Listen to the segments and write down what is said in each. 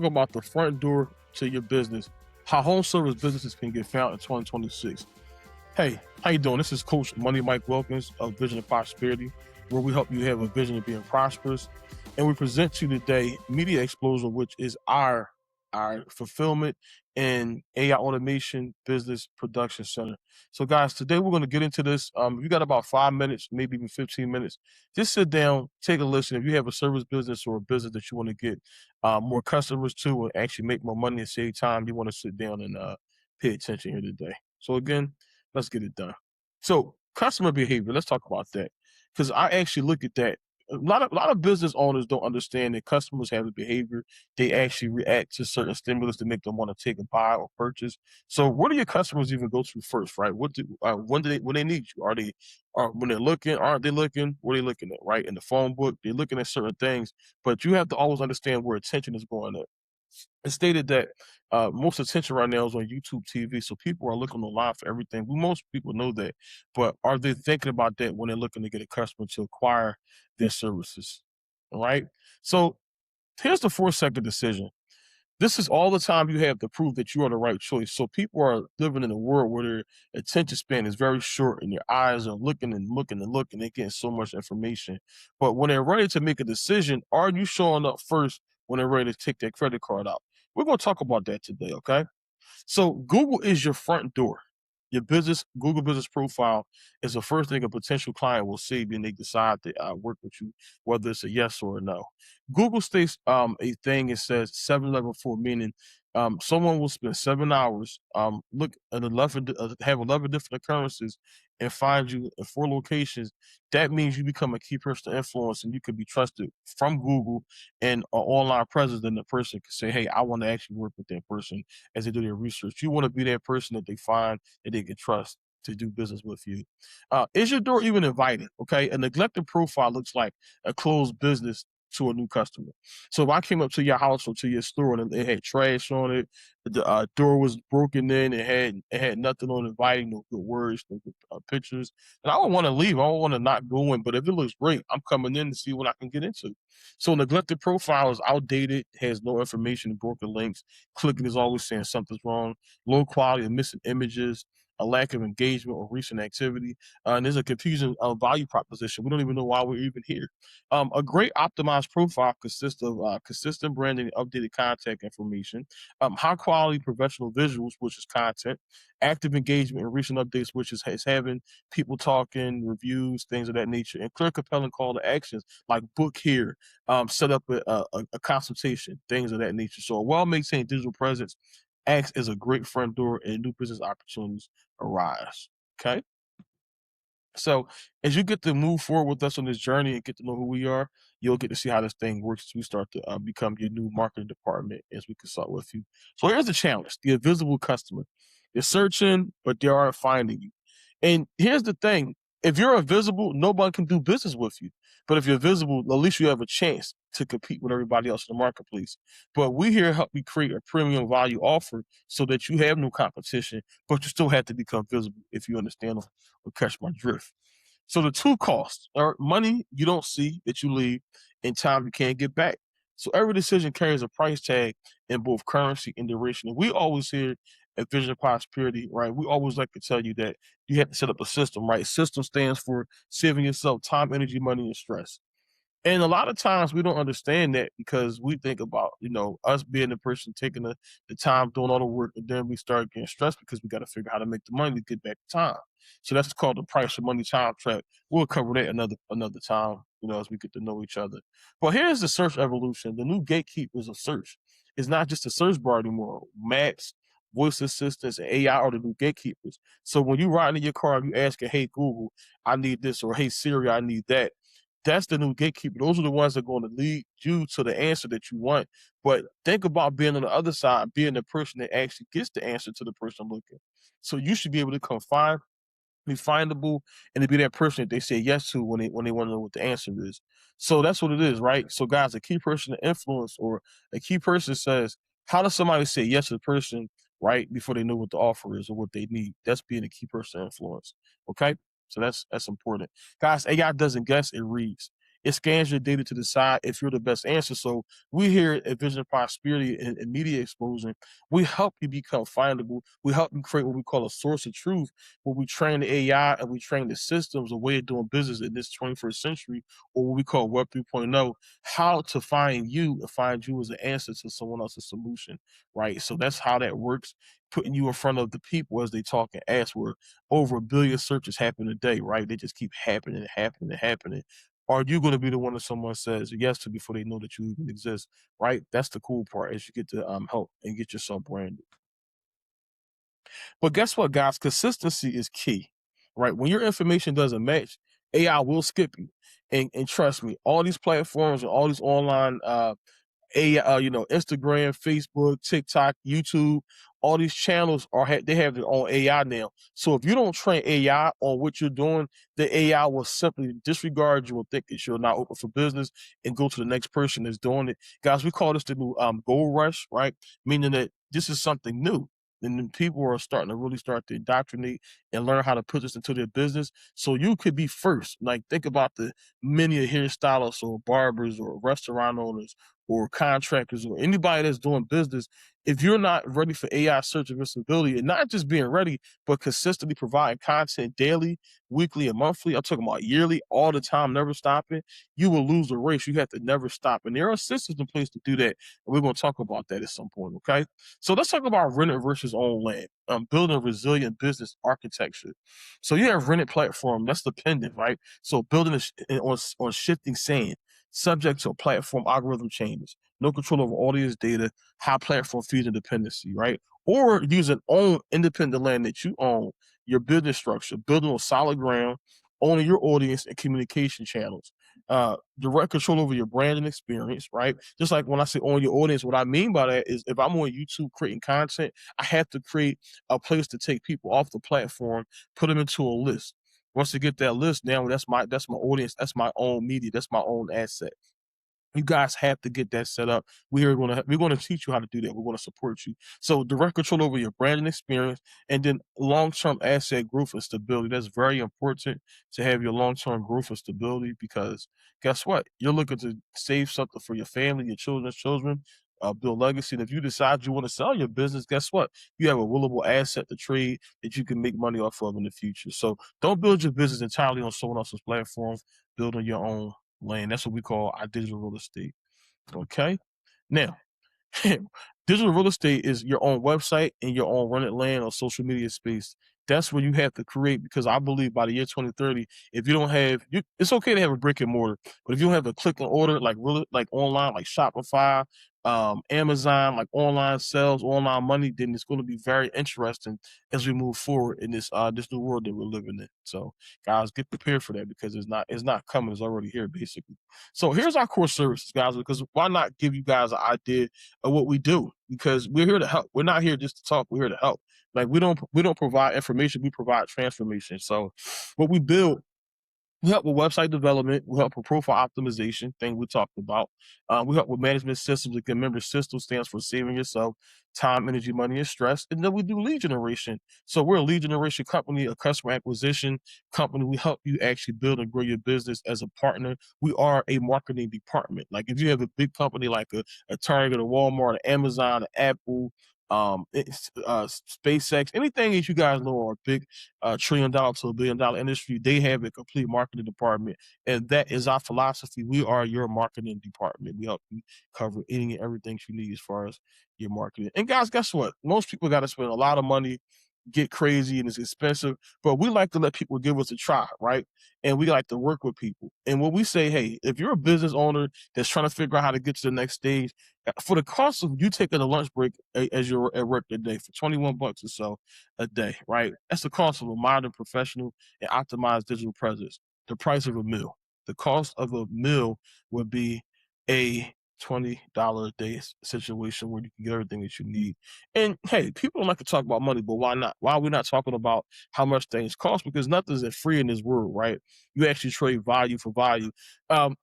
talking about the front door to your business, how home service businesses can get found in 2026. Hey, how you doing? This is Coach Money Mike Wilkins of Vision of Prosperity, where we help you have a vision of being prosperous. And we present to you today Media Explosion, which is our fulfillment and AI automation business production center. So, guys, today we're going to get into this. You got about 5 minutes, maybe even 15 minutes. Just sit down, take a listen. If you have a service business or a business that you want to get more customers to and actually make more money and save time, you want to sit down and pay attention here today. So, again, let's get it done. So, customer behavior, let's talk about that. Because I actually look at that. A lot of business owners don't understand that customers have a behavior. They actually react to certain stimulus to make them want to take a buy or purchase. So, what do your customers even go to first, right? When they need you? When they're looking? Aren't they looking? What are they looking at, right? In the phone book, they're looking at certain things, but you have to always understand where attention is going at. It's stated that most attention right now is on YouTube TV, so people are looking online for everything. Most people know that, but are they thinking about that when they're looking to get a customer to acquire their services? All right. So here's the 4-second decision. This is all the time you have to prove that you are the right choice. So people are living in a world where their attention span is very short and their eyes are looking and looking and looking. They're getting so much information. But when they're ready to make a decision, are you showing up first when they're ready to take their credit card out? We're going to talk about that today, okay? So Google is your front door. Your Google business profile is the first thing a potential client will see when they decide to work with you, whether it's a yes or a no. Google states a thing. It says 7-level 4, meaning someone will spend 7 hours, look at 11, have 11 different occurrences, and find you in 4 locations. That means you become a key person to influence, and you can be trusted from Google and an online presence. Then the person can say, "Hey, I want to actually work with that person." As they do their research, you want to be that person that they find that they can trust to do business with you. Is your door even inviting? Okay, a neglected profile looks like a closed business to a new customer. So if I came up to your house or to your store and it had trash on it, the door was broken in, it had nothing on inviting, no good words, no good pictures, and I don't want to leave. I don't want to not go in. But if it looks great, I'm coming in to see what I can get into. So neglected profile is outdated, has no information, broken links. Clicking is always saying something's wrong. Low quality and missing images, a lack of engagement or recent activity, and there's a confusing value proposition. We don't even know why we're even here. A great optimized profile consists of consistent branding and updated contact information, high quality professional visuals, which is content, active engagement and recent updates, which is having people talking, reviews, things of that nature, and clear, compelling call to actions like book here, set up a consultation, things of that nature. So a well-maintained digital presence acts as a great front door and new business opportunities arise. Okay. So as you get to move forward with us on this journey and get to know who we are, you'll get to see how this thing works as we start to become your new marketing department as we consult with you. So here's the challenge: the invisible customer. They're searching, but they aren't finding you. And here's the thing: if you're invisible, nobody can do business with you. But if you're visible, at least you have a chance to compete with everybody else in the marketplace. But we here help you create a premium value offer so that you have no competition, but you still have to become visible, if you understand or catch my drift. So the two costs are money you don't see that you leave and time you can't get back. So every decision carries a price tag in both currency and duration. And we always hear at Vision Prosperity, right? We always like to tell you that you have to set up a system, right? System stands for saving yourself time, energy, money, and stress. And a lot of times we don't understand that because we think about, us being the person taking the time, doing all the work, and then we start getting stressed because we got to figure out how to make the money to get back the time. So that's called the price of money time trap. We'll cover that another time, as we get to know each other. But here's the search evolution. The new gatekeepers of search. It's not just a search bar anymore. Maps, voice assistants, and AI are the new gatekeepers. So when you ride in your car, you asking, "Hey Google, I need this," or "Hey Siri, I need that." That's the new gatekeeper. Those are the ones that are going to lead you to the answer that you want. But think about being on the other side, being the person that actually gets the answer to the person looking. So you should be able to be findable, and to be that person that they say yes to when they want to know what the answer is. So that's what it is, right? So guys, a key person to influence or a key person says, how does somebody say yes to the person right before they know what the offer is or what they need? That's being a key person to influence. Okay. So that's important. Guys, AI doesn't guess, it reads. It scans your data to decide if you're the best answer. So we here at Vision Prosperity and Media Explosion, we help you become findable. We help you create what we call a source of truth, where we train the AI and we train the systems, a way of doing business in this 21st century, or what we call Web 3.0, how to find you and find you as an answer to someone else's solution, right? So that's how that works, putting you in front of the people as they talk and ask, where over 1 billion searches happen a day, right? They just keep happening, happening, happening. Are you going to be the one that someone says yes to before they know that you even exist, right? That's the cool part, as you get to help and get yourself branded. But guess what, guys? Consistency is key, right? When your information doesn't match, AI will skip you. And trust me, all these platforms and all these online Instagram, Facebook, TikTok, YouTube, all these channels they have their own AI now. So if you don't train AI on what you're doing, the AI will simply disregard you and think that you're not open for business and go to the next person that's doing it. Guys, we call this the new gold rush, right? Meaning that this is something new. And then people are starting to really start to indoctrinate and learn how to put this into their business. So you could be first. Like, think about the many hairstylists or barbers or restaurant owners or contractors or anybody that's doing business. If you're not ready for AI search and visibility, and not just being ready, but consistently providing content daily, weekly, and monthly, I'm talking about yearly, all the time, never stopping, you will lose the race. You have to never stop. And there are systems in place to do that. And we're going to talk about that at some point, okay? So let's talk about rented versus owned land. Building a resilient business architecture. So you have rented platform, that's dependent, right? So building on shifting sand, subject to a platform algorithm changes, no control over audience data, high platform fees and dependency, right? Or using own independent land that you own, your business structure, building on solid ground, owning your audience and communication channels, direct control over your brand and experience, right? Just like when I say own your audience, what I mean by that is if I'm on YouTube creating content, I have to create a place to take people off the platform, put them into a list. Once they get that list, now that's my audience, that's my own media, that's my own asset. You guys have to get that set up. We're gonna teach you how to do that. We're gonna support you. So direct control over your branding experience, and then long-term asset growth and stability. That's very important to have your long-term growth and stability, because guess what? You're looking to save something for your family, your children's children, build legacy. And if you decide you want to sell your business, guess what? You have a willable asset to trade that you can make money off of in the future. So don't build your business entirely on someone else's platform. Build on your own lane. That's what we call our digital real estate. Okay. Now, digital real estate is your own website and your own rented land or social media space. That's where you have to create, because I believe by the year 2030, if you don't have, it's okay to have a brick and mortar, but if you don't have a click and order, like really, like online, like Shopify, Amazon, like online sales, online money, then it's going to be very interesting as we move forward in this new world that we're living in. So, guys, get prepared for that, because it's not coming, it's already here, basically. So here's our core services, guys, because why not give you guys an idea of what we do? Because we're here to help. We're not here just to talk. We're here to help. Like, we don't provide information. We provide transformation. So what we build, we help with website development. We help with profile optimization, thing we talked about. We help with management systems. Like, remember, system stands for saving yourself time, energy, money, and stress. And then we do lead generation. So we're a lead generation company, a customer acquisition company. We help you actually build and grow your business as a partner. We are a marketing department. Like, if you have a big company like a Target, a Walmart, an Amazon, an Apple, SpaceX, anything that you guys know are big, $1 trillion to $1 billion industry, they have a complete marketing department, and that is our philosophy. We are your marketing department. We help you cover any and everything you need as far as your marketing. And guys, guess what? Most people got to spend a lot of money, get crazy, and it's expensive, but we like to let people give us a try, right? And we like to work with people. And when we say, hey, if you're a business owner that's trying to figure out how to get to the next stage, for the cost of you taking a lunch break as you're at work today for $21 or so a day, right? That's the cost of a modern, professional, and optimized digital presence. The price of a meal. The cost of a meal would be a $20 a day situation where you can get everything that you need. And hey, people don't like to talk about money, but why not? Why are we not talking about how much things cost? Because nothing's free in this world, right? You actually trade value for value. Um,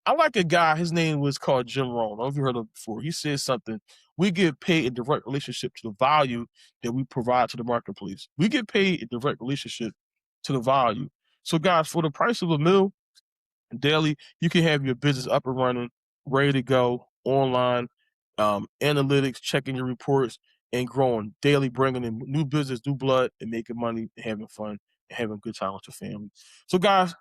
I like a guy, his name was called Jim Rohn. I don't know if you heard of it before. He said something. We get paid in direct relationship to the value that we provide to the marketplace. We get paid in direct relationship to the value. So, guys, for the price of a meal, Daily, you can have your business up and running, ready to go, online, analytics, checking your reports, and growing daily, bringing in new business, new blood, and making money, and having fun, and having a good time with your family. So, guys,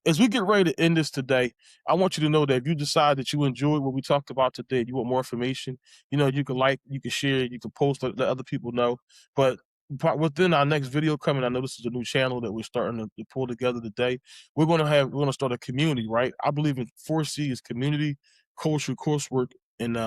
as we get ready to end this today, I want you to know that if you decide that you enjoyed what we talked about today, you want more information, you can like, you can share, you can post, let other people know. But within our next video coming, I know this is a new channel that we're starting to pull together today. We're gonna start a community, right? I believe in 4C's: community, culture, coursework, and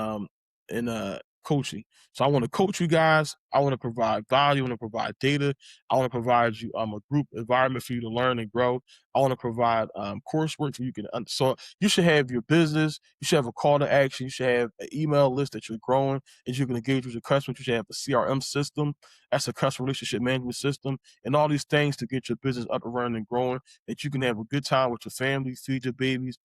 coaching. So I want to coach you guys. I want to provide value. I want to provide data. I want to provide you a group environment for you to learn and grow. I want to provide coursework so you can. So you should have your business. You should have a call to action. You should have an email list that you're growing, that you can engage with your customers. You should have a CRM system. That's a customer relationship management system, and all these things to get your business up and running and growing. That you can have a good time with your family, feed your babies,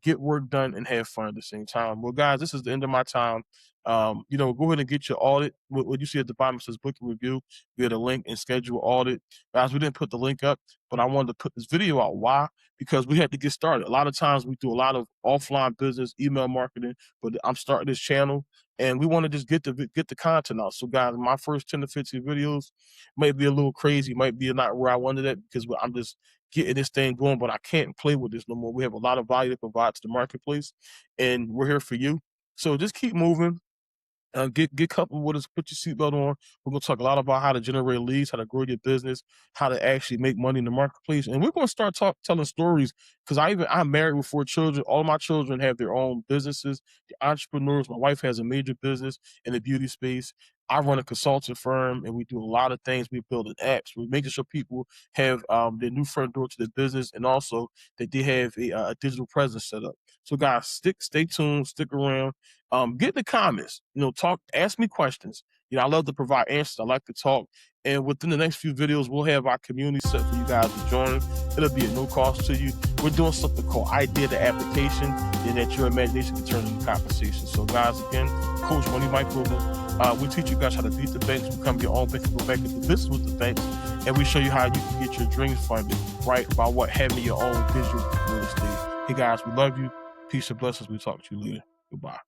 get work done, and have fun at the same time. Well, guys, this is the end of my time. Go ahead and get your audit. What you see at the bottom says book and review. Get a link and schedule audit. Guys, we didn't put the link up, but I wanted to put this video out. Why? Because we had to get started. A lot of times we do a lot of offline business, email marketing, but I'm starting this channel and we want to just get the content out. So, guys, my first 10 to 15 videos might be a little crazy, might be not where I wanted it because I'm just getting this thing going, but I can't play with this no more. We have a lot of value to provide to the marketplace, and we're here for you. So just keep moving. Get coupled with us. Put your seatbelt on. We're gonna talk a lot about how to generate leads, how to grow your business, how to actually make money in the marketplace, and we're gonna start telling stories. Because I'm married with 4 children. All my children have their own businesses. They're entrepreneurs. My wife has a major business in the beauty space. I run a consulting firm, and we do a lot of things. We build apps. We're making sure people have their new front door to their business, and also that they have a digital presence set up. So, guys, stay tuned, stick around. Get in the comments, talk, ask me questions. I love to provide answers. I like to talk. And within the next few videos, we'll have our community set for you guys to join. It'll be at no cost to you. We're doing something called Idea to Application, and that your imagination can turn into conversation. So, guys, again, Coach Money Mike Wilkins. We teach you guys how to beat the banks, become your own bank, go back into business with the banks, and we show you how you can get your dreams funded, right, by having your own digital real estate. Hey, guys, we love you. Peace and blessings. We talk to you later. Goodbye.